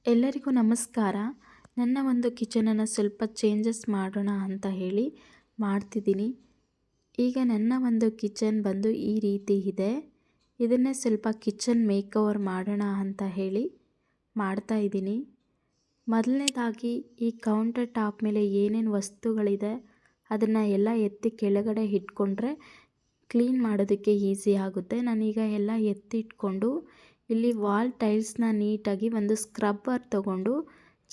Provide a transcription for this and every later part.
ಎಲ್ಲರಿಗೂ ನಮಸ್ಕಾರ. ನನ್ನ ಒಂದು ಕಿಚನನ್ನು ಸ್ವಲ್ಪ ಚೇಂಜಸ್ ಮಾಡೋಣ ಅಂತ ಹೇಳಿ ಮಾಡ್ತಿದ್ದೀನಿ. ಈಗ ನನ್ನ ಒಂದು ಕಿಚನ್ ಬಂದು ಈ ರೀತಿ ಇದೆ. ಇದನ್ನೇ ಸ್ವಲ್ಪ ಕಿಚನ್ ಮೇಕ್ ಓವರ್ ಮಾಡೋಣ ಅಂತ ಹೇಳಿ ಮಾಡ್ತಾ ಇದ್ದೀನಿ. ಮೊದಲನೇದಾಗಿ ಈ ಕೌಂಟರ್ ಟಾಪ್ ಮೇಲೆ ಏನೇನು ವಸ್ತುಗಳಿದೆ ಅದನ್ನು ಎಲ್ಲ ಎತ್ತಿ ಕೆಳಗಡೆ ಇಟ್ಕೊಂಡ್ರೆ ಕ್ಲೀನ್ ಮಾಡೋದಕ್ಕೆ ಈಸಿ ಆಗುತ್ತೆ. ನಾನೀಗ ಎಲ್ಲ ಎತ್ತಿಟ್ಕೊಂಡು ಇಲ್ಲಿ ವಾಲ್ ಟೈಲ್ಸ್ನ ನೀಟಾಗಿ ಒಂದು ಸ್ಕ್ರಬ್ಬರ್ ತಗೊಂಡು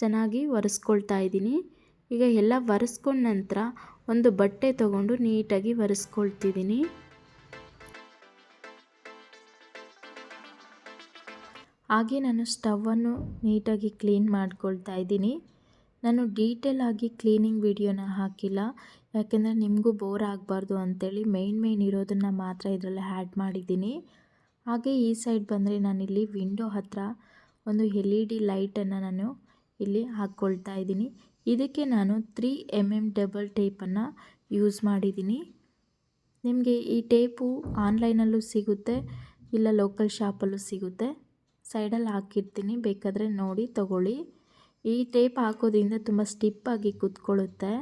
ಚೆನ್ನಾಗಿ ಒರೆಸ್ಕೊಳ್ತಾ ಇದ್ದೀನಿ. ಈಗ ಎಲ್ಲ ಒರೆಸ್ಕೊಂಡ ನಂತರ ಒಂದು ಬಟ್ಟೆ ತಗೊಂಡು ನೀಟಾಗಿ ಒರೆಸ್ಕೊಳ್ತಿದ್ದೀನಿ. ಹಾಗೆ ನಾನು ಸ್ಟವನ್ನು ನೀಟಾಗಿ ಕ್ಲೀನ್ ಮಾಡ್ಕೊಳ್ತಾ ಇದ್ದೀನಿ. ನಾನು ಡೀಟೇಲ್ ಆಗಿ ಕ್ಲೀನಿಂಗ್ ವಿಡಿಯೋನ ಹಾಕಿಲ್ಲ, ಯಾಕೆಂದರೆ ನಿಮಗೂ ಬೋರ್ ಆಗಬಾರ್ದು ಅಂಥೇಳಿ ಮೇನ್ ಇರೋದನ್ನು ಮಾತ್ರ ಇದರಲ್ಲಿ ಆ್ಯಡ್ ಮಾಡಿದ್ದೀನಿ. ಹಾಗೆ ಈ ಸೈಡ್ ಬಂದರೆ ನಾನಿಲ್ಲಿ ವಿಂಡೋ ಹತ್ರ ಒಂದು LED ಲೈಟನ್ನು ನಾನು ಇಲ್ಲಿ ಹಾಕ್ಕೊಳ್ತಾ ಇದ್ದೀನಿ. ಇದಕ್ಕೆ ನಾನು 3mm ಡಬಲ್ ಟೇಪನ್ನು ಯೂಸ್ ಮಾಡಿದ್ದೀನಿ. ನಿಮಗೆ ಈ ಟೇಪು ಆನ್ಲೈನಲ್ಲೂ ಸಿಗುತ್ತೆ, ಇಲ್ಲ ಲೋಕಲ್ ಶಾಪಲ್ಲೂ ಸಿಗುತ್ತೆ. ಸೈಡಲ್ಲಿ ಹಾಕಿರ್ತೀನಿ, ಬೇಕಾದರೆ ನೋಡಿ ತಗೊಳ್ಳಿ. ಈ ಟೇಪ್ ಹಾಕೋದ್ರಿಂದ ತುಂಬ ಸ್ಟಿಪ್ಪಾಗಿ ಕೂತ್ಕೊಳ್ಳುತ್ತೆ.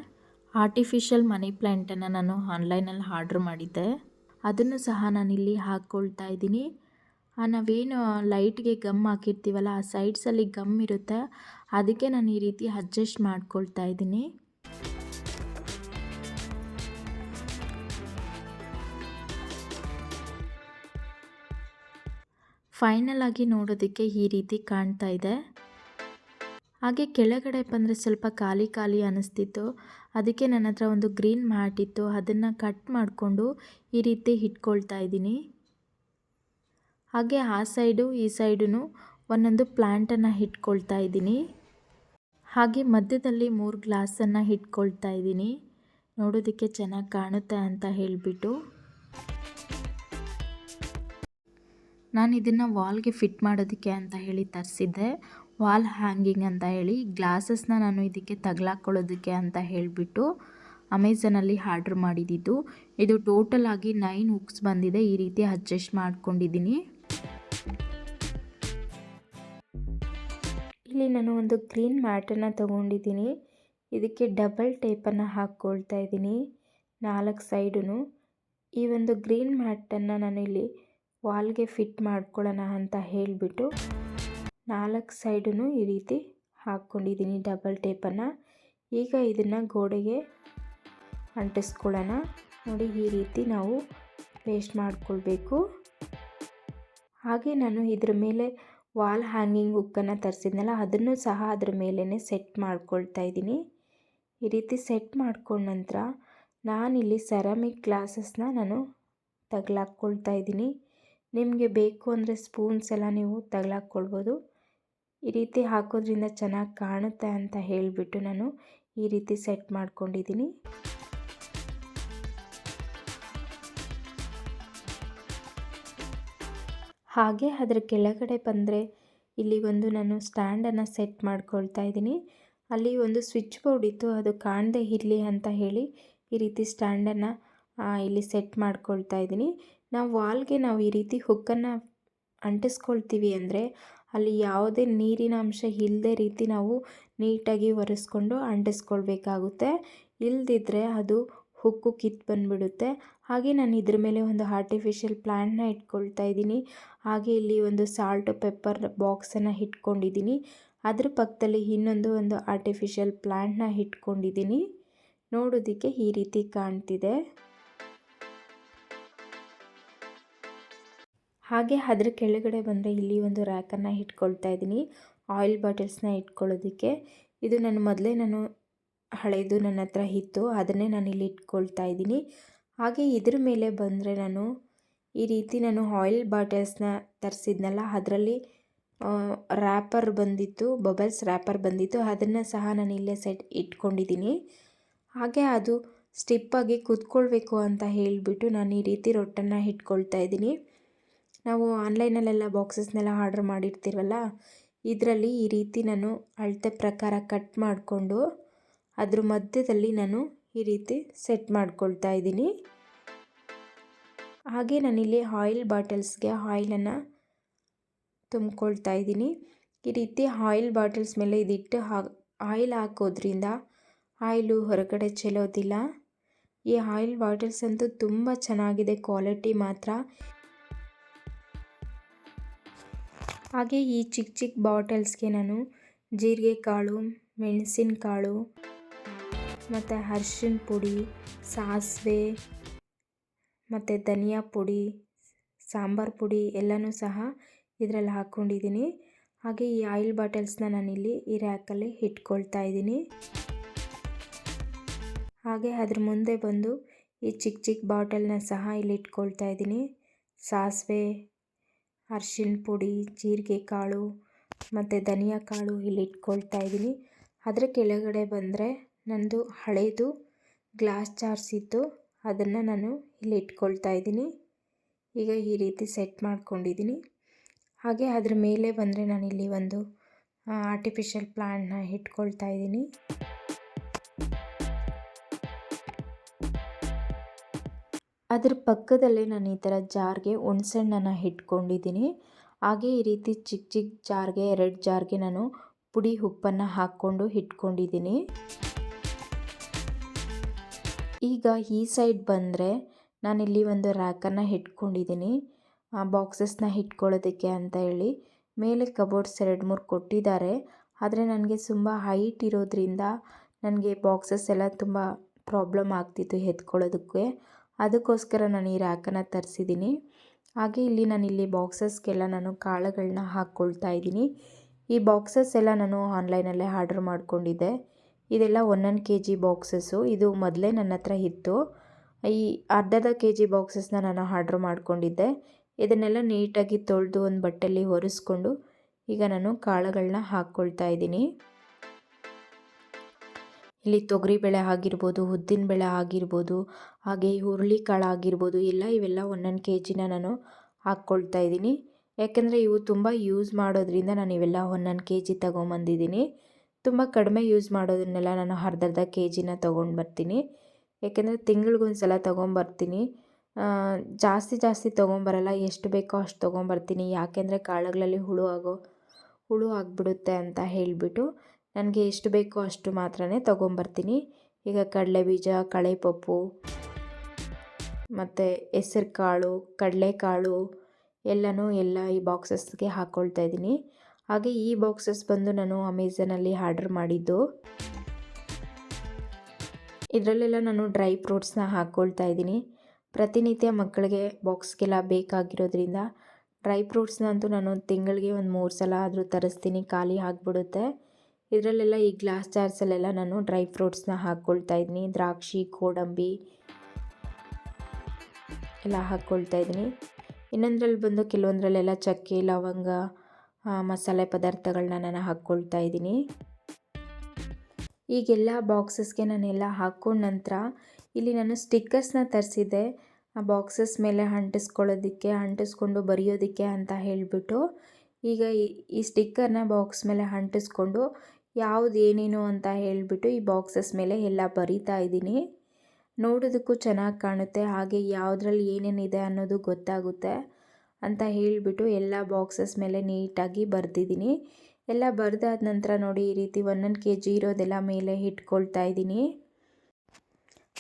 ಆರ್ಟಿಫಿಷಿಯಲ್ ಮನಿ ಪ್ಲ್ಯಾಂಟನ್ನು ನಾನು ಆನ್ಲೈನಲ್ಲಿ ಆರ್ಡ್ರ್ ಮಾಡಿದ್ದೆ, ಅದನ್ನು ಸಹ ನಾನಿಲ್ಲಿ ಹಾಕ್ಕೊಳ್ತಾ ಇದ್ದೀನಿ. ನಾವೇನು ಲೈಟ್ಗೆ ಗಮ್ ಹಾಕಿರ್ತೀವಲ್ಲ, ಆ ಸೈಡ್ಸಲ್ಲಿ ಗಮ್ ಇರುತ್ತೆ, ಅದಕ್ಕೆ ನಾನು ಈ ರೀತಿ ಅಡ್ಜಸ್ಟ್ ಮಾಡ್ಕೊಳ್ತಾ ಇದ್ದೀನಿ. ಫೈನಲ್ ಆಗಿ ನೋಡೋದಕ್ಕೆ ಈ ರೀತಿ ಕಾಣ್ತಾ ಇದೆ. ಹಾಗೆ ಕೆಳಗಡೆ ಬಂದರೆ ಸ್ವಲ್ಪ ಖಾಲಿ ಖಾಲಿ ಅನ್ನಿಸ್ತಿತ್ತು, ಅದಕ್ಕೆ ನನ್ನ ಹತ್ರ ಒಂದು ಗ್ರೀನ್ ಮ್ಯಾಟ್ ಇತ್ತು, ಅದನ್ನು ಕಟ್ ಮಾಡಿಕೊಂಡು ಈ ರೀತಿ ಇಟ್ಕೊಳ್ತಾ ಇದ್ದೀನಿ. ಹಾಗೆ ಆ ಸೈಡು ಈ ಸೈಡು ಒಂದೊಂದು ಪ್ಲ್ಯಾಂಟನ್ನು ಇಟ್ಕೊಳ್ತಾ ಇದ್ದೀನಿ. ಹಾಗೆ ಮಧ್ಯದಲ್ಲಿ 3 ಗ್ಲಾಸನ್ನು ಇಟ್ಕೊಳ್ತಾ ಇದ್ದೀನಿ, ನೋಡೋದಕ್ಕೆ ಚೆನ್ನಾಗಿ ಕಾಣುತ್ತೆ ಅಂತ ಹೇಳಿಬಿಟ್ಟು. ನಾನು ಇದನ್ನು ವಾಲ್ಗೆ ಫಿಟ್ ಮಾಡೋದಕ್ಕೆ ಅಂತ ಹೇಳಿ ತರಿಸಿದ್ದೆ, ವಾಲ್ ಹ್ಯಾಂಗಿಂಗ್ ಅಂತ ಹೇಳಿ. ಗ್ಲಾಸಸ್ನ ನಾನು ಇದಕ್ಕೆ ತಗಲಾಕೊಳ್ಳೋದಕ್ಕೆ ಅಂತ ಹೇಳಿಬಿಟ್ಟು ಅಮೆಝಾನಲ್ಲಿ ಆರ್ಡ್ರ್ ಮಾಡಿದ್ದು. ಇದು ಟೋಟಲ್ ಆಗಿ 9 ಹುಕ್ಸ್ ಬಂದಿದೆ, ಈ ರೀತಿ ಅಡ್ಜಸ್ಟ್ ಮಾಡ್ಕೊಂಡಿದ್ದೀನಿ. ಇಲ್ಲಿ ನಾನು ಒಂದು ಗ್ರೀನ್ ಮ್ಯಾಟನ್ನು ತೊಗೊಂಡಿದ್ದೀನಿ, ಇದಕ್ಕೆ ಡಬಲ್ ಟೇಪನ್ನು ಹಾಕ್ಕೊಳ್ತಾ ಇದ್ದೀನಿ 4 ಸೈಡೂ. ಈ ಒಂದು ಗ್ರೀನ್ ಮ್ಯಾಟನ್ನು ನಾನು ಇಲ್ಲಿ ವಾಲ್ಗೆ ಫಿಟ್ ಮಾಡ್ಕೊಳ್ಳೋಣ ಅಂತ ಹೇಳಿಬಿಟ್ಟು 4 ಸೈಡೂ ಈ ರೀತಿ ಹಾಕ್ಕೊಂಡಿದ್ದೀನಿ ಡಬಲ್ ಟೇಪನ್ನು. ಈಗ ಇದನ್ನು ಗೋಡೆಗೆ ಅಂಟಿಸ್ಕೊಳ್ಳೋಣ. ನೋಡಿ, ಈ ರೀತಿ ನಾವು ಪೇಸ್ಟ್ ಮಾಡಿಕೊಳ್ಬೇಕು. ಹಾಗೆ ನಾನು ಇದ್ರ ಮೇಲೆ ವಾಲ್ ಹ್ಯಾಂಗಿಂಗ್ ಹುಕ್ಕನ್ನು ತರಿಸಿದ್ನಲ್ಲ, ಅದನ್ನು ಸಹ ಅದ್ರ ಮೇಲೇ ಸೆಟ್ ಮಾಡ್ಕೊಳ್ತಾ ಇದ್ದೀನಿ. ಈ ರೀತಿ ಸೆಟ್ ಮಾಡ್ಕೊಂಡ ನಂತರ ನಾನಿಲ್ಲಿ ಸೆರಾಮಿಕ್ ಗ್ಲಾಸಸ್ನ ನಾನು ತಗಲಾಕ್ಕೊಳ್ತಾ ಇದ್ದೀನಿ. ನಿಮಗೆ ಬೇಕು ಅಂದರೆ ಸ್ಪೂನ್ಸ್ ಎಲ್ಲ ನೀವು ತಗಲಾಕ್ಕೊಳ್ಬೋದು. ಈ ರೀತಿ ಹಾಕೋದ್ರಿಂದ ಚೆನ್ನಾಗಿ ಕಾಣುತ್ತೆ ಅಂತ ಹೇಳಿಬಿಟ್ಟು ನಾನು ಈ ರೀತಿ ಸೆಟ್ ಮಾಡ್ಕೊಂಡಿದ್ದೀನಿ. ಹಾಗೆ ಅದರ ಕೆಳಗಡೆ ಬಂದರೆ ಇಲ್ಲಿ ಒಂದು ನಾನು ಸ್ಟ್ಯಾಂಡನ್ನು ಸೆಟ್ ಮಾಡ್ಕೊಳ್ತಾ ಇದ್ದೀನಿ. ಅಲ್ಲಿ ಒಂದು ಸ್ವಿಚ್ ಬೋರ್ಡ್ ಇತ್ತು, ಅದು ಕಾಣದೇ ಇರಲಿ ಅಂತ ಹೇಳಿ ಈ ರೀತಿ ಸ್ಟ್ಯಾಂಡನ್ನು ಇಲ್ಲಿ ಸೆಟ್ ಮಾಡ್ಕೊಳ್ತಾ ಇದ್ದೀನಿ. ನಾವು ವಾಲ್ಗೆ ಈ ರೀತಿ ಹುಕ್ಕನ್ನು ಅಂಟಿಸ್ಕೊಳ್ತೀವಿ ಅಂದರೆ ಅಲ್ಲಿ ಯಾವುದೇ ನೀರಿನ ಅಂಶ ಇಲ್ಲದೆ ರೀತಿ ನಾವು ನೀಟಾಗಿ ಒರೆಸ್ಕೊಂಡು ಅಂಟಿಸ್ಕೊಳ್ಬೇಕಾಗುತ್ತೆ. ಇಲ್ಲದಿದ್ದರೆ ಅದು ಹುಕ್ಕು ಕಿತ್ತು ಬಂದುಬಿಡುತ್ತೆ. ಹಾಗೆ ನಾನು ಇದ್ರ ಮೇಲೆ ಒಂದು ಆರ್ಟಿಫಿಷಿಯಲ್ ಪ್ಲ್ಯಾಂಟ್ನ ಇಟ್ಕೊಳ್ತಾ ಇದ್ದೀನಿ. ಹಾಗೆ ಇಲ್ಲಿ ಒಂದು ಸಾಲ್ಟ್ ಪೆಪ್ಪರ್ ಬಾಕ್ಸನ್ನು ಇಟ್ಕೊಂಡಿದ್ದೀನಿ. ಅದ್ರ ಪಕ್ಕದಲ್ಲಿ ಒಂದು ಆರ್ಟಿಫಿಷಿಯಲ್ ಪ್ಲ್ಯಾಂಟ್ನ ಇಟ್ಕೊಂಡಿದ್ದೀನಿ. ನೋಡೋದಕ್ಕೆ ಈ ರೀತಿ ಕಾಣ್ತಿದೆ. ಹಾಗೆ ಅದ್ರ ಕೆಳಗಡೆ ಬಂದರೆ ಇಲ್ಲಿ ಒಂದು ರ್ಯಾಕನ್ನು ಇಟ್ಕೊಳ್ತಾ ಇದ್ದೀನಿ, ಆಯಿಲ್ ಬಾಟಲ್ಸ್ನ ಇಟ್ಕೊಳ್ಳೋದಕ್ಕೆ. ಇದು ನಾನು ಹಳೆಯದು ನನ್ನ ಹತ್ರ ಇತ್ತು, ಅದನ್ನೇ ನಾನು ಇಲ್ಲಿ ಇಟ್ಕೊಳ್ತಾ ಇದ್ದೀನಿ. ಹಾಗೆ ಇದ್ರ ಮೇಲೆ ಬಂದರೆ ನಾನು ಈ ರೀತಿ ಆಯಿಲ್ ಬಾಟಲ್ಸ್ನ ತರಿಸಿದ್ನಲ್ಲ, ಅದರಲ್ಲಿ ರ್ಯಾಪರ್ ಬಂದಿತ್ತು, ಬಬಲ್ಸ್ ರ್ಯಾಪರ್ ಬಂದಿತ್ತು, ಅದನ್ನು ಸಹ ನಾನು ಇಲ್ಲೇ ಇಟ್ಕೊಂಡಿದ್ದೀನಿ. ಹಾಗೆ ಅದು ಸ್ಟಿಪ್ಪಾಗಿ ಕೂತ್ಕೊಳ್ಬೇಕು ಅಂತ ಹೇಳಿಬಿಟ್ಟು ನಾನು ಈ ರೀತಿ ರೊಟ್ಟನ್ನು ಇಟ್ಕೊಳ್ತಾ ಇದ್ದೀನಿ. ನಾವು ಆನ್ಲೈನಲ್ಲೆಲ್ಲ ಬಾಕ್ಸಸ್ನೆಲ್ಲ ಆರ್ಡ್ರ್ ಮಾಡಿರ್ತೀವಲ್ಲ, ಇದರಲ್ಲಿ ಈ ರೀತಿ ನಾನು ಅಳತೆ ಪ್ರಕಾರ ಕಟ್ ಮಾಡಿಕೊಂಡು ಅದ್ರ ಮಧ್ಯದಲ್ಲಿ ನಾನು ಈ ರೀತಿ ಸೆಟ್ ಮಾಡ್ಕೊಳ್ತಾ ಇದ್ದೀನಿ. ಹಾಗೆ ನಾನಿಲ್ಲಿ ಆಯಿಲ್ ಬಾಟಲ್ಸ್ಗೆ ಆಯಿಲನ್ನು ತುಂಬ್ಕೊಳ್ತಾ ಇದ್ದೀನಿ. ಈ ರೀತಿ ಆಯಿಲ್ ಬಾಟಲ್ಸ್ ಮೇಲೆ ಇದಿಟ್ಟು ಆಯಿಲ್ ಹಾಕೋದ್ರಿಂದ ಆಯಿಲು ಹೊರಗಡೆ ಚೆಲ್ಲೋದಿಲ್ಲ. ಈ ಆಯಿಲ್ ಬಾಟಲ್ಸ್ ಅಂತೂ ತುಂಬ ಚೆನ್ನಾಗಿದೆ, ಕ್ವಾಲಿಟಿ ಮಾತ್ರ. ಹಾಗೆ ಈ ಚಿಕ್ಕ ಚಿಕ್ಕ ಬಾಟಲ್ಸ್ಗೆ ನಾನು ಜೀರಿಗೆ ಕಾಳು, ಮೆಣಸಿನಕಾಳು ಮತ್ತು ಅರಿಶಿನ ಪುಡಿ, ಸಾಸಿವೆ ಮತ್ತು ಧನಿಯಾ ಪುಡಿ, ಸಾಂಬಾರು ಪುಡಿ ಎಲ್ಲನೂ ಸಹ ಇದರಲ್ಲಿ ಹಾಕ್ಕೊಂಡಿದ್ದೀನಿ. ಹಾಗೆ ಈ ಆಯಿಲ್ ಬಾಟಲ್ಸ್ನ ನಾನಿಲ್ಲಿ ಈ ರ್ಯಾಕಲ್ಲಿ ಇಟ್ಕೊಳ್ತಾ ಇದ್ದೀನಿ. ಹಾಗೆ ಅದ್ರ ಮುಂದೆ ಬಂದು ಈ ಚಿಕ್ಕ ಚಿಕ್ಕ ಬಾಟಲ್ನ ಸಹ ಇಲ್ಲಿ ಇಟ್ಕೊಳ್ತಾ ಇದ್ದೀನಿ. ಸಾಸಿವೆ, ಅರಿಶಿನ ಪುಡಿ, ಜೀರಿಗೆ ಕಾಳು ಮತ್ತು ಧನಿಯಾ ಕಾಳು ಇಲ್ಲಿ ಇಟ್ಕೊಳ್ತಾ ಇದ್ದೀನಿ. ಅದರ ಕೆಳಗಡೆ ಬಂದರೆ ನನ್ನದು ಹಳೇದು ಗ್ಲಾಸ್ ಜಾರ್ಸ್ ಇತ್ತು, ಅದನ್ನು ನಾನು ಇಲ್ಲಿ ಇಟ್ಕೊಳ್ತಾ ಇದ್ದೀನಿ. ಈಗ ಈ ರೀತಿ ಸೆಟ್ ಮಾಡ್ಕೊಂಡಿದ್ದೀನಿ. ಹಾಗೆ ಅದ್ರ ಮೇಲೆ ಬಂದರೆ ನಾನಿಲ್ಲಿ ಒಂದು ಆರ್ಟಿಫಿಷಿಯಲ್ ಪ್ಲ್ಯಾಂಟ್ನ ಇಟ್ಕೊಳ್ತಾ ಇದ್ದೀನಿ. ಅದ್ರ ಪಕ್ಕದಲ್ಲೇ ನಾನು ಈ ಥರ ಜಾರ್ಗೆ ಹುಣಸೆಹಣ್ಣನ್ನು ಇಟ್ಕೊಂಡಿದ್ದೀನಿ. ಹಾಗೆ ಈ ರೀತಿ ಚಿಕ್ಕ ಚಿಕ್ಕ ಜಾರ್ಗೆ 2 ಜಾರ್ಗೆ ನಾನು ಪುಡಿ ಉಪ್ಪನ್ನು ಹಾಕ್ಕೊಂಡು ಇಟ್ಕೊಂಡಿದ್ದೀನಿ. ಈಗ ಈ ಸೈಡ್ ಬಂದರೆ ನಾನಿಲ್ಲಿ ಒಂದು ರ್ಯಾಕನ್ನು ಇಟ್ಕೊಂಡಿದ್ದೀನಿ, ಬಾಕ್ಸಸ್ನ ಇಟ್ಕೊಳ್ಳೋದಕ್ಕೆ ಅಂತ ಹೇಳಿ. ಮೇಲೆ ಕಬೋರ್ಡ್ಸ್ 2-3 ಕೊಟ್ಟಿದ್ದಾರೆ, ಆದರೆ ನನಗೆ ತುಂಬ ಹೈಟ್ ಇರೋದ್ರಿಂದ ನನಗೆ ಬಾಕ್ಸಸ್ ಎಲ್ಲ ತುಂಬ ಪ್ರಾಬ್ಲಮ್ ಆಗ್ತಿತ್ತು ಎತ್ಕೊಳ್ಳೋದಕ್ಕೆ. ಅದಕ್ಕೋಸ್ಕರ ನಾನು ಈ ರ್ಯಾಕನ್ನು ತರಿಸಿದ್ದೀನಿ. ಹಾಗೆ ಇಲ್ಲಿ ಬಾಕ್ಸಸ್ಗೆಲ್ಲ ನಾನು ಕಾಳುಗಳನ್ನ ಹಾಕ್ಕೊಳ್ತಾ ಇದ್ದೀನಿ. ಈ ಬಾಕ್ಸಸ್ ಎಲ್ಲ ನಾನು ಆನ್ಲೈನಲ್ಲೇ ಆರ್ಡರ್ ಮಾಡ್ಕೊಂಡಿದ್ದೆ. ಇದೆಲ್ಲ 1 kg ಬಾಕ್ಸಸ್ಸು. ಇದು ಮೊದಲೇ ನನ್ನ ಹತ್ರ ಇತ್ತು. ಈ ಅರ್ಧ kg ಬಾಕ್ಸಸ್ನ ನಾನು ಆರ್ಡರ್ ಮಾಡ್ಕೊಂಡಿದ್ದೆ. ಇದನ್ನೆಲ್ಲ ನೀಟಾಗಿ ತೊಳೆದು ಒಂದು ಬಟ್ಟೆಯಲ್ಲಿ ಒರೆಸ್ಕೊಂಡು ಈಗ ನಾನು ಕಾಳುಗಳನ್ನ ಹಾಕ್ಕೊಳ್ತಾ ಇದ್ದೀನಿ. ಇಲ್ಲಿ ತೊಗರಿಬೇಳೆ ಆಗಿರ್ಬೋದು, ಉದ್ದಿನಬೇಳೆ ಆಗಿರ್ಬೋದು, ಹಾಗೆ ಹುರುಳಿಕಾಳು ಆಗಿರ್ಬೋದು, ಇವೆಲ್ಲ 1 kgನ ನಾನು ಹಾಕ್ಕೊಳ್ತಾ ಇದ್ದೀನಿ. ಯಾಕೆಂದರೆ ಇವು ತುಂಬ ಯೂಸ್ ಮಾಡೋದ್ರಿಂದ ನಾನು ಇವೆಲ್ಲ 1 kg ತೊಗೊಂಬಂದಿದ್ದೀನಿ. ತುಂಬ ಕಡಿಮೆ ಯೂಸ್ ಮಾಡೋದನ್ನೆಲ್ಲ ನಾನು ಅರ್ಧ kgನ ತೊಗೊಂಡು ಬರ್ತೀನಿ. ಯಾಕೆಂದರೆ ತಿಂಗಳಿಗೊಂದು ಸಲ ತೊಗೊಂಬರ್ತೀನಿ. ಜಾಸ್ತಿ ತೊಗೊಂಬರಲ್ಲ, ಎಷ್ಟು ಬೇಕೋ ಅಷ್ಟು ತೊಗೊಂಬರ್ತೀನಿ. ಯಾಕೆಂದರೆ ಕಾಳುಗಳಲ್ಲಿ ಹುಳು ಆಗಿಬಿಡುತ್ತೆ ಅಂತ ಹೇಳಿಬಿಟ್ಟು ನನಗೆ ಎಷ್ಟು ಬೇಕೋ ಅಷ್ಟು ಮಾತ್ರನೇ ತೊಗೊಂಬರ್ತೀನಿ. ಈಗ ಕಡಲೆಬೀಜ, ಕಡಲೆಪಪ್ಪು ಮತ್ತು ಹೆಸರು ಕಾಳು, ಕಡಲೆಕಾಳು ಎಲ್ಲ ಈ ಬಾಕ್ಸಸ್ಗೆ ಹಾಕ್ಕೊಳ್ತಾ ಇದ್ದೀನಿ. ಹಾಗೆ ಈ ಬಾಕ್ಸಸ್ ಬಂದು ನಾನು ಅಮೆಝಾನಲ್ಲಿ ಆರ್ಡರ್ ಮಾಡಿದ್ದು. ಇದರಲ್ಲೆಲ್ಲ ನಾನು ಡ್ರೈ ಫ್ರೂಟ್ಸ್ನ ಹಾಕ್ಕೊಳ್ತಾ ಇದ್ದೀನಿ. ಪ್ರತಿನಿತ್ಯ ಮಕ್ಕಳಿಗೆ ಬಾಕ್ಸ್ಗೆಲ್ಲ ಬೇಕಾಗಿರೋದ್ರಿಂದ ಡ್ರೈ ಫ್ರೂಟ್ಸ್ನಂತೂ ನಾನು ತಿಂಗಳಿಗೆ ಒಂದು 3 ಸಲ ಆದರೂ ತರಿಸ್ತೀನಿ, ಖಾಲಿ ಆಗಿಬಿಡುತ್ತೆ. ಇದರಲ್ಲೆಲ್ಲ ಈ ಗ್ಲಾಸ್ ಜಾರ್ಸಲ್ಲೆಲ್ಲ ನಾನು ಡ್ರೈ ಫ್ರೂಟ್ಸ್ನ ಹಾಕ್ಕೊಳ್ತಾ ಇದ್ದೀನಿ. ದ್ರಾಕ್ಷಿ, ಗೋಡಂಬಿ ಎಲ್ಲ ಹಾಕ್ಕೊಳ್ತಾ ಇದ್ದೀನಿ. ಇನ್ನೊಂದ್ರಲ್ಲಿ ಬಂದು ಕೆಲವೊಂದರಲ್ಲೆಲ್ಲ ಚಕ್ಕೆ, ಲವಂಗ, ಮಸಾಲೆ ಪದಾರ್ಥಗಳನ್ನ ನಾನು ಹಾಕ್ಕೊಳ್ತಾ ಇದ್ದೀನಿ. ಈಗೆಲ್ಲ ಬಾಕ್ಸಸ್ಗೆ ನಾನೆಲ್ಲ ಹಾಕ್ಕೊಂಡ ನಂತರ ಇಲ್ಲಿ ನಾನು ಸ್ಟಿಕ್ಕರ್ಸ್ನ ತರಿಸಿದ್ದೆ, ಆ ಬಾಕ್ಸಸ್ ಮೇಲೆ ಅಂಟಿಸ್ಕೊಂಡು ಬರೆಯೋದಕ್ಕೆ ಅಂತ ಹೇಳಿಬಿಟ್ಟು. ಈಗ ಈ ಸ್ಟಿಕ್ಕರ್ನ ಬಾಕ್ಸ್ ಮೇಲೆ ಅಂಟಿಸ್ಕೊಂಡು ಯಾವುದು ಏನೇನು ಅಂತ ಹೇಳಿಬಿಟ್ಟು ಈ ಬಾಕ್ಸಸ್ ಮೇಲೆ ಎಲ್ಲ ಬರಿತಾ ಇದ್ದೀನಿ. ನೋಡೋದಕ್ಕೂ ಚೆನ್ನಾಗಿ ಕಾಣುತ್ತೆ, ಹಾಗೆ ಯಾವುದ್ರಲ್ಲಿ ಏನೇನಿದೆ ಅನ್ನೋದು ಗೊತ್ತಾಗುತ್ತೆ ಅಂತ ಹೇಳಿಬಿಟ್ಟು ಎಲ್ಲ ಬಾಕ್ಸಸ್ ಮೇಲೆ ನೀಟಾಗಿ ಬರೆದಿದ್ದೀನಿ. ಎಲ್ಲ ಬರೆದಾದ ನಂತರ ನೋಡಿ ಈ ರೀತಿ 1 kg ಇರೋದೆಲ್ಲ ಮೇಲೆ ಇಟ್ಕೊಳ್ತಾ ಇದ್ದೀನಿ.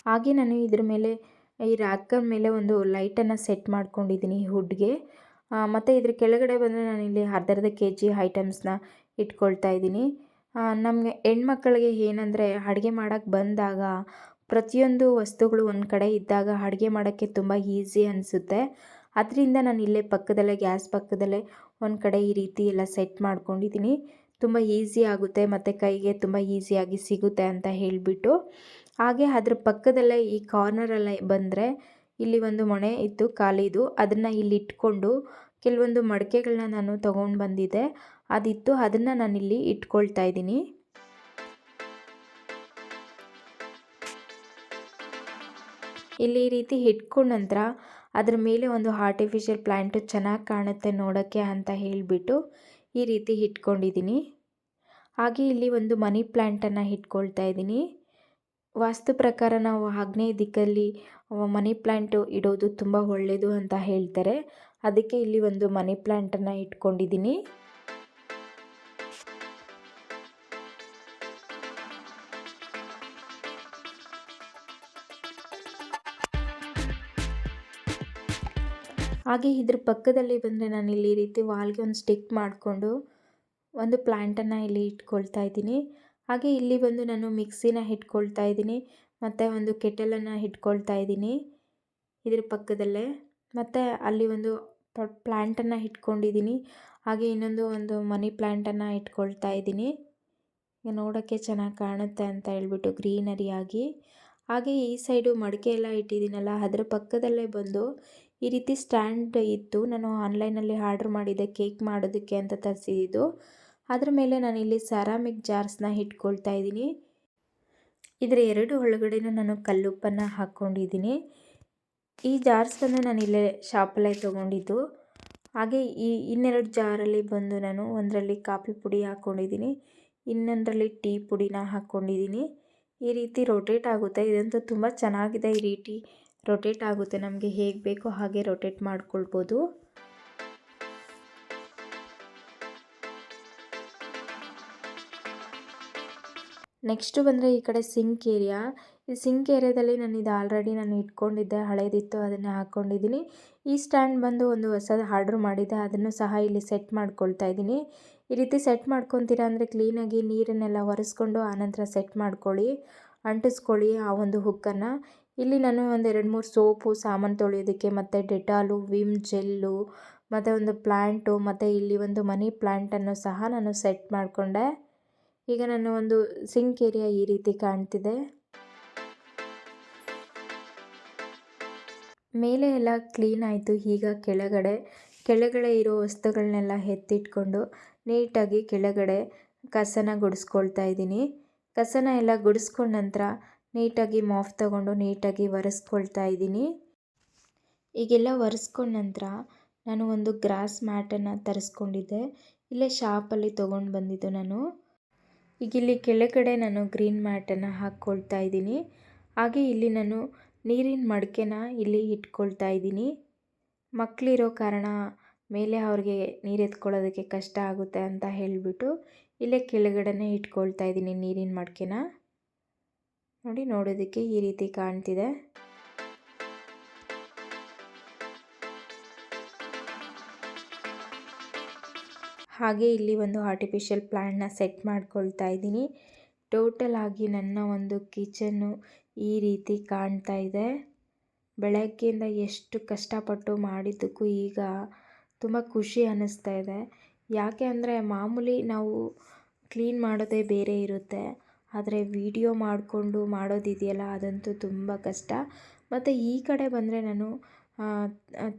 ಹಾಗೆ ನಾನು ಇದ್ರ ಮೇಲೆ ಈ ರ್ಯಾಕರ್ ಮೇಲೆ ಒಂದು ಲೈಟನ್ನು ಸೆಟ್ ಮಾಡ್ಕೊಂಡಿದ್ದೀನಿ ಹುಡ್ಗೆ. ಮತ್ತು ಇದ್ರ ಕೆಳಗಡೆ ಬಂದರೆ ನಾನಿಲ್ಲಿ ಅರ್ಧ kg ಐಟಮ್ಸ್ನ ಇಟ್ಕೊಳ್ತಾ ಇದ್ದೀನಿ. ನಮಗೆ ಹೆಣ್ಮಕ್ಳಿಗೆ ಏನಂದರೆ ಅಡುಗೆ ಮಾಡೋಕ್ಕೆ ಬಂದಾಗ ಪ್ರತಿಯೊಂದು ವಸ್ತುಗಳು ಒಂದು ಕಡೆ ಇದ್ದಾಗ ಅಡುಗೆ ಮಾಡೋಕ್ಕೆ ತುಂಬ ಈಸಿ ಅನಿಸುತ್ತೆ. ಅದರಿಂದ ನಾನು ಇಲ್ಲೇ ಪಕ್ಕದಲ್ಲೇ ಗ್ಯಾಸ್ ಪಕ್ಕದಲ್ಲೇ ಒಂದು ಕಡೆ ಈ ರೀತಿ ಎಲ್ಲ ಸೆಟ್ ಮಾಡ್ಕೊಂಡಿದ್ದೀನಿ. ತುಂಬ ಈಸಿ ಆಗುತ್ತೆ ಮತ್ತು ಕೈಗೆ ತುಂಬ ಈಸಿಯಾಗಿ ಸಿಗುತ್ತೆ ಅಂತ ಹೇಳಿಬಿಟ್ಟು. ಹಾಗೆ ಅದ್ರ ಪಕ್ಕದಲ್ಲೇ ಈ ಕಾರ್ನರಲ್ಲೇ ಬಂದರೆ ಇಲ್ಲಿ ಒಂದು ಮೊಣೆ ಇತ್ತು ಖಾಲಿದು, ಅದನ್ನು ಇಲ್ಲಿ ಇಟ್ಕೊಂಡು ಕೆಲವೊಂದು ಮಡಿಕೆಗಳನ್ನ ನಾನು ತೊಗೊಂಡು ಬಂದಿದ್ದೆ, ಅದಿತ್ತು, ಅದನ್ನು ನಾನಿಲ್ಲಿ ಇಟ್ಕೊಳ್ತಾ ಇದ್ದೀನಿ. ಇಲ್ಲಿ ಈ ರೀತಿ ಇಟ್ಕೊಂಡ ನಂತರ ಅದ್ರ ಮೇಲೆ ಒಂದು ಆರ್ಟಿಫಿಷಿಯಲ್ ಪ್ಲ್ಯಾಂಟು ಚೆನ್ನಾಗಿ ಕಾಣುತ್ತೆ ನೋಡೋಕ್ಕೆ ಅಂತ ಹೇಳಿಬಿಟ್ಟು ಈ ರೀತಿ ಇಟ್ಕೊಂಡಿದ್ದೀನಿ. ಹಾಗೆ ಇಲ್ಲಿ ಒಂದು ಮನಿ ಪ್ಲ್ಯಾಂಟನ್ನು ಇಟ್ಕೊಳ್ತಾ ಇದ್ದೀನಿ. ವಾಸ್ತು ಪ್ರಕಾರ ನಾವು ಆಗ್ನೇಯ ದಿಕ್ಕಲ್ಲಿ ಮನಿ ಪ್ಲ್ಯಾಂಟು ಇಡೋದು ತುಂಬ ಒಳ್ಳೆಯದು ಅಂತ ಹೇಳ್ತಾರೆ. ಅದಕ್ಕೆ ಇಲ್ಲಿ ಒಂದು ಮನಿ ಪ್ಲ್ಯಾಂಟನ್ನು ಇಟ್ಕೊಂಡಿದ್ದೀನಿ. ಹಾಗೆ ಇದ್ರ ಪಕ್ಕದಲ್ಲಿ ಬಂದರೆ ನಾನಿಲ್ಲಿ ಈ ರೀತಿ ವಾಲ್ಗೆ ಒಂದು ಸ್ಟಿಕ್ ಮಾಡಿಕೊಂಡು ಒಂದು ಪ್ಲ್ಯಾಂಟನ್ನು ಇಲ್ಲಿ ಇಟ್ಕೊಳ್ತಾ ಇದ್ದೀನಿ. ಹಾಗೆ ಇಲ್ಲಿ ಬಂದು ನಾನು ಮಿಕ್ಸಿನ ಇಟ್ಕೊಳ್ತಾ ಇದ್ದೀನಿ, ಮತ್ತು ಒಂದು ಕೆಟಲನ್ನು ಇಟ್ಕೊಳ್ತಾ ಇದ್ದೀನಿ ಇದ್ರ ಪಕ್ಕದಲ್ಲೇ. ಮತ್ತು ಅಲ್ಲಿ ಒಂದು ಪ್ಲ್ಯಾಂಟನ್ನು ಇಟ್ಕೊಂಡಿದ್ದೀನಿ. ಹಾಗೆ ಒಂದು ಮನಿ ಪ್ಲ್ಯಾಂಟನ್ನು ಇಟ್ಕೊಳ್ತಾ ಇದ್ದೀನಿ, ನೋಡೋಕ್ಕೆ ಚೆನ್ನಾಗಿ ಕಾಣುತ್ತೆ ಅಂತ ಹೇಳ್ಬಿಟ್ಟು ಗ್ರೀನರಿಯಾಗಿ. ಹಾಗೆ ಈ ಸೈಡು ಮಡಿಕೆ ಎಲ್ಲ ಇಟ್ಟಿದ್ದೀನಲ್ಲ, ಅದರ ಪಕ್ಕದಲ್ಲೇ ಬಂದು ಈ ರೀತಿ ಸ್ಟ್ಯಾಂಡ್ ಇತ್ತು. ನಾನು ಆನ್ಲೈನಲ್ಲಿ ಆರ್ಡ್ರ್ ಮಾಡಿದ್ದೆ ಕೇಕ್ ಮಾಡೋದಕ್ಕೆ ಅಂತ ತರಿಸಿದ್ದು. ಅದ್ರ ಮೇಲೆ ನಾನಿಲ್ಲಿ ಸೆರಾಮಿಕ್ ಜಾರ್ಸ್ನ ಇಟ್ಕೊಳ್ತಾ ಇದ್ದೀನಿ. ಇದರ ಎರಡು ಒಳಗಡೆನೂ ನಾನು ಕಲ್ಲುಪ್ಪನ್ನು ಹಾಕ್ಕೊಂಡಿದ್ದೀನಿ. ಈ ಜಾರ್ಸ್ ಬಂದು ನಾನು ಇಲ್ಲೇ ಶಾಪಲ್ಲೇ ತೊಗೊಂಡಿದ್ದು. ಹಾಗೆ ಇನ್ನೆರಡು ಜಾರಲ್ಲಿ ಬಂದು ನಾನು ಒಂದರಲ್ಲಿ ಕಾಫಿ ಪುಡಿ ಹಾಕ್ಕೊಂಡಿದ್ದೀನಿ, ಇನ್ನೊಂದರಲ್ಲಿ ಟೀ ಪುಡಿನ ಹಾಕ್ಕೊಂಡಿದ್ದೀನಿ. ಈ ರೀತಿ ರೊಟೇಟ್ ಆಗುತ್ತೆ. ಇದಂತೂ ತುಂಬ ಚೆನ್ನಾಗಿದೆ. ಈ ರೀತಿ ರೊಟೇಟ್ ಆಗುತ್ತೆ, ನಮಗೆ ಹೇಗೆ ಬೇಕೋ ಹಾಗೆ ರೊಟೇಟ್ ಮಾಡ್ಕೊಳ್ಬೋದು. ನೆಕ್ಸ್ಟು ಬಂದರೆ ಈ ಕಡೆ ಸಿಂಕ್ ಏರಿಯಾ. ಈ ಸಿಂಕ್ ಏರಿಯಾದಲ್ಲಿ ಇದು ಆಲ್ರೆಡಿ ನಾನು ಇಟ್ಕೊಂಡಿದ್ದೆ, ಹಳೇದಿತ್ತು, ಅದನ್ನೇ ಹಾಕ್ಕೊಂಡಿದ್ದೀನಿ. ಈ ಸ್ಟ್ಯಾಂಡ್ ಬಂದು ಒಂದು ಹೊಸದು ಆರ್ಡ್ರ್ ಮಾಡಿದ್ದೆ, ಅದನ್ನು ಸಹ ಇಲ್ಲಿ ಸೆಟ್ ಮಾಡ್ಕೊಳ್ತಾ ಇದ್ದೀನಿ. ಈ ರೀತಿ ಸೆಟ್ ಮಾಡ್ಕೊತೀರಾ ಅಂದರೆ ಕ್ಲೀನಾಗಿ ನೀರನ್ನೆಲ್ಲ ಒರೆಸ್ಕೊಂಡು ಆನಂತರ ಸೆಟ್ ಮಾಡ್ಕೊಳ್ಳಿ, ಅಂಟಿಸ್ಕೊಳ್ಳಿ ಆ ಒಂದು ಹುಕ್ಕನ್ನು. ಇಲ್ಲಿ ನಾನು ಒಂದು 2-3 ಸೋಪು, ಸಾಮಾನು ತೊಳೆಯೋದಕ್ಕೆ, ಮತ್ತು ಡೆಟಾಲು, ವಿಮ್ ಜೆಲ್ಲು, ಮತ್ತು ಒಂದು ಪ್ಲ್ಯಾಂಟು, ಮತ್ತು ಇಲ್ಲಿ ಒಂದು ಮನಿ ಪ್ಲ್ಯಾಂಟನ್ನು ಸಹ ನಾನು ಸೆಟ್ ಮಾಡಿಕೊಂಡೆ. ಈಗ ನನ್ನ ಒಂದು ಸಿಂಕ್ ಏರಿಯಾ ಈ ರೀತಿ ಕಾಣ್ತಿದೆ. ಮೇಲೆ ಎಲ್ಲ ಕ್ಲೀನ್ ಆಯಿತು. ಈಗ ಕೆಳಗಡೆ ಇರೋ ವಸ್ತುಗಳನ್ನೆಲ್ಲ ಎತ್ತಿಟ್ಕೊಂಡು ನೀಟಾಗಿ ಕೆಳಗಡೆ ಕಸನ ಗುಡಿಸ್ಕೊಳ್ತಾ ಇದ್ದೀನಿ. ಕಸನ ಎಲ್ಲ ಗುಡಿಸ್ಕೊಂಡ ನಂತರ ನೀಟಾಗಿ ಮಾಫ್ ತಗೊಂಡು ನೀಟಾಗಿ ಒರೆಸ್ಕೊಳ್ತಾ ಇದ್ದೀನಿ. ಈಗೆಲ್ಲ ಒರೆಸ್ಕೊಂಡ ನಂತರ ನಾನು ಒಂದು ಗ್ರಾಸ್ ಮ್ಯಾಟನ್ನು ತರಿಸ್ಕೊಂಡಿದ್ದೆ, ಇಲ್ಲೇ ಶಾಪಲ್ಲಿ ತೊಗೊಂಡು ಬಂದಿದ್ದು ನಾನು. ಈಗ ಇಲ್ಲಿ ಕೆಳಗಡೆ ನಾನು ಗ್ರೀನ್ ಮ್ಯಾಟನ್ನು ಹಾಕ್ಕೊಳ್ತಾ ಇದ್ದೀನಿ. ಹಾಗೆ ಇಲ್ಲಿ ನಾನು ನೀರಿನ ಮಡಕೆನ ಇಲ್ಲಿ ಇಟ್ಕೊಳ್ತಾ ಇದ್ದೀನಿ. ಮಕ್ಕಳಿರೋ ಕಾರಣ ಮೇಲೆ ಅವ್ರಿಗೆ ನೀರು ಎತ್ಕೊಳ್ಳೋದಕ್ಕೆ ಕಷ್ಟ ಆಗುತ್ತೆ ಅಂತ ಹೇಳಿಬಿಟ್ಟು ಇಲ್ಲೇ ಕೆಳಗಡೆನೇ ಇಟ್ಕೊಳ್ತಾ ಇದ್ದೀನಿ ನೀರಿನ ಮಡಕೆನ. ನೋಡಿ, ನೋಡೋದಕ್ಕೆ ಈ ರೀತಿ ಕಾಣ್ತಿದೆ. ಹಾಗೆ ಇಲ್ಲಿ ಒಂದು ಆರ್ಟಿಫಿಷಿಯಲ್ ಪ್ಲ್ಯಾಂಟ್ನ ಸೆಟ್ ಮಾಡ್ಕೊಳ್ತಾ ಇದ್ದೀನಿ. ಟೋಟಲ್ ಆಗಿ ನನ್ನ ಒಂದು ಕಿಚನ್ನು ಈ ರೀತಿ ಕಾಣ್ತಾ ಇದೆ. ಬೆಳಗ್ಗೆಯಿಂದ ಎಷ್ಟು ಕಷ್ಟಪಟ್ಟು ಮಾಡಿದ್ದಕ್ಕೂ ಈಗ ತುಂಬ ಖುಷಿ ಅನ್ನಿಸ್ತಾ ಇದೆ. ಯಾಕೆ ಅಂದರೆ ಮಾಮೂಲಿ ನಾವು ಕ್ಲೀನ್ ಮಾಡೋದೇ ಬೇರೆ ಇರುತ್ತೆ, ಆದರೆ ವಿಡಿಯೋ ಮಾಡಿಕೊಂಡು ಮಾಡೋದಿದೆಯಲ್ಲ ಅದಂತೂ ತುಂಬ ಕಷ್ಟ. ಮತ್ತು ಈ ಕಡೆ ಬಂದರೆ ನಾನು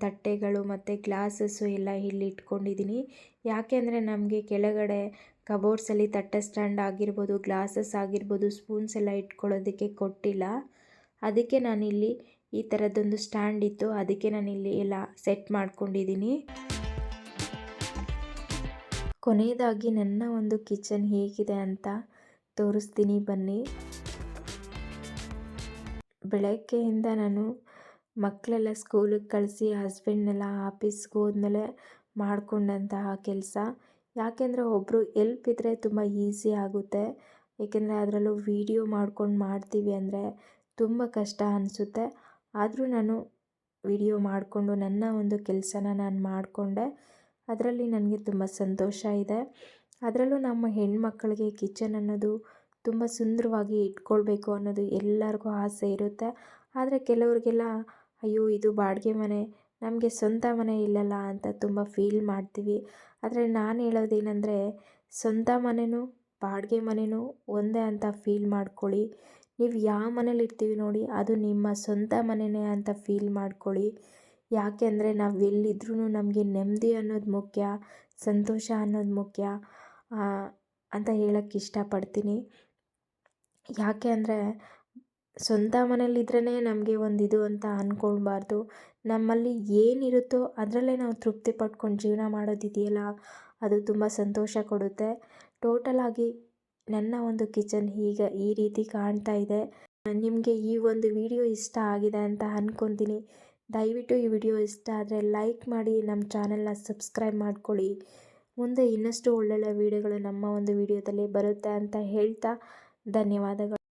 ತಟ್ಟೆಗಳು ಮತ್ತು ಗ್ಲಾಸಸ್ಸು ಎಲ್ಲ ಇಲ್ಲಿ ಇಟ್ಕೊಂಡಿದ್ದೀನಿ. ಯಾಕೆ ಅಂದರೆ ನಮಗೆ ಕೆಳಗಡೆ ಕಬೋರ್ಡ್ಸಲ್ಲಿ ತಟ್ಟೆ ಸ್ಟ್ಯಾಂಡ್ ಆಗಿರ್ಬೋದು, ಗ್ಲಾಸಸ್ ಆಗಿರ್ಬೋದು, ಸ್ಪೂನ್ಸ್ ಎಲ್ಲ ಇಟ್ಕೊಳ್ಳೋದಕ್ಕೆ ಕೊಟ್ಟಿಲ್ಲ. ಅದಕ್ಕೆ ನಾನಿಲ್ಲಿ ಈ ಥರದ್ದೊಂದು ಸ್ಟ್ಯಾಂಡ್ ಇತ್ತು, ಅದಕ್ಕೆ ನಾನಿಲ್ಲಿ ಎಲ್ಲ ಸೆಟ್ ಮಾಡ್ಕೊಂಡಿದ್ದೀನಿ. ಕೊನೆಯದಾಗಿ ನನ್ನ ಒಂದು ಕಿಚನ್ ಹೇಗಿದೆ ಅಂತ ತೋರಿಸ್ತೀನಿ ಬನ್ನಿ. ಬೆಳಗ್ಗೆಯಿಂದ ನಾನು ಮಕ್ಕಳೆಲ್ಲ ಸ್ಕೂಲಿಗೆ ಕಳಿಸಿ ಹಸ್ಬೆಂಡ್ನೆಲ್ಲ ಆಫೀಸ್ಗೆ ಹೋದ್ಮೇಲೆ ಮಾಡಿಕೊಂಡಂತಹ ಕೆಲಸ. ಯಾಕೆಂದರೆ ಒಬ್ಬರು ಎಲ್ಪ್ ಇದ್ದರೆ ತುಂಬ ಈಸಿ ಆಗುತ್ತೆ. ಏಕೆಂದರೆ ಅದರಲ್ಲೂ ವೀಡಿಯೋ ಮಾಡ್ಕೊಂಡು ಮಾಡ್ತೀವಿ ಅಂದರೆ ತುಂಬ ಕಷ್ಟ ಅನಿಸುತ್ತೆ. ಆದರೂ ನಾನು ವಿಡಿಯೋ ಮಾಡಿಕೊಂಡು ನನ್ನ ಒಂದು ಕೆಲಸನ ನಾನು ಮಾಡಿಕೊಂಡೆ. ಅದರಲ್ಲಿ ನನಗೆ ತುಂಬ ಸಂತೋಷ ಇದೆ. ಅದರಲ್ಲೂ ನಮ್ಮ ಹೆಣ್ಮಕ್ಕಳಿಗೆ ಕಿಚನ್ ಅನ್ನೋದು ತುಂಬ ಸುಂದರವಾಗಿ ಇಟ್ಕೊಳ್ಬೇಕು ಅನ್ನೋದು ಎಲ್ಲರಿಗೂ ಆಸೆ ಇರುತ್ತೆ. ಆದರೆ ಕೆಲವ್ರಿಗೆಲ್ಲ ಅಯ್ಯೋ ಇದು ಬಾಡಿಗೆ ಮನೆ, ನಮಗೆ ಸ್ವಂತ ಮನೆ ಇಲ್ಲಲ್ಲ ಅಂತ ತುಂಬ ಫೀಲ್ ಮಾಡ್ತೀವಿ. ಆದರೆ ನಾನು ಹೇಳೋದೇನೆಂದರೆ ಸ್ವಂತ ಮನೆಯೂ ಬಾಡಿಗೆ ಮನೆಯೂ ಒಂದೇ ಅಂತ ಫೀಲ್ ಮಾಡ್ಕೊಳ್ಳಿ. ನೀವು ಯಾವ ಮನೇಲಿ ಇರ್ತೀವಿ ನೋಡಿ ಅದು ನಿಮ್ಮ ಸ್ವಂತ ಮನೆಯೇ ಅಂತ ಫೀಲ್ ಮಾಡ್ಕೊಳ್ಳಿ. ಯಾಕೆ ಅಂದರೆ ನಾವು ಎಲ್ಲಿದ್ರೂ ನಮಗೆ ನೆಮ್ಮದಿ ಅನ್ನೋದು ಮುಖ್ಯ, ಸಂತೋಷ ಅನ್ನೋದು ಮುಖ್ಯ ಅಂತ ಹೇಳೋಕ್ಕೆ ಇಷ್ಟಪಡ್ತೀನಿ. ಯಾಕೆ ಅಂದರೆ ಸ್ವಂತ ಮನೇಲಿದ್ರೇ ನಮಗೆ ಒಂದಿದು ಅಂತ ಅಂದ್ಕೊಳ್ಬಾರ್ದು. ನಮ್ಮಲ್ಲಿ ಏನಿರುತ್ತೋ ಅದರಲ್ಲೇ ನಾವು ತೃಪ್ತಿ ಪಡ್ಕೊಂಡು ಜೀವನ ಮಾಡೋದಿದೆಯಲ್ಲ ಅದು ತುಂಬ ಸಂತೋಷ ಕೊಡುತ್ತೆ. ಟೋಟಲಾಗಿ ನನ್ನ ಒಂದು ಕಿಚನ್ ಈಗ ಈ ರೀತಿ ಕಾಣ್ತಾ ಇದೆ. ನಿಮಗೆ ಈ ಒಂದು ವಿಡಿಯೋ ಇಷ್ಟ ಆಗಿದೆ ಅಂತ ಅಂದ್ಕೊತೀನಿ. ದಯವಿಟ್ಟು ಈ ವಿಡಿಯೋ ಇಷ್ಟ ಆದರೆ ಲೈಕ್ ಮಾಡಿ, ನಮ್ಮ ಚಾನೆಲ್ನ ಸಬ್ಸ್ಕ್ರೈಬ್ ಮಾಡ್ಕೊಳ್ಳಿ. ಮುಂದೆ ಇನ್ನಷ್ಟು ಒಳ್ಳೊಳ್ಳೆ ವಿಡಿಯೋಗಳು ನಮ್ಮ ಒಂದು ವಿಡಿಯೋದಲ್ಲಿ ಬರುತ್ತೆ ಅಂತ ಹೇಳ್ತಾ ಧನ್ಯವಾದಗಳು.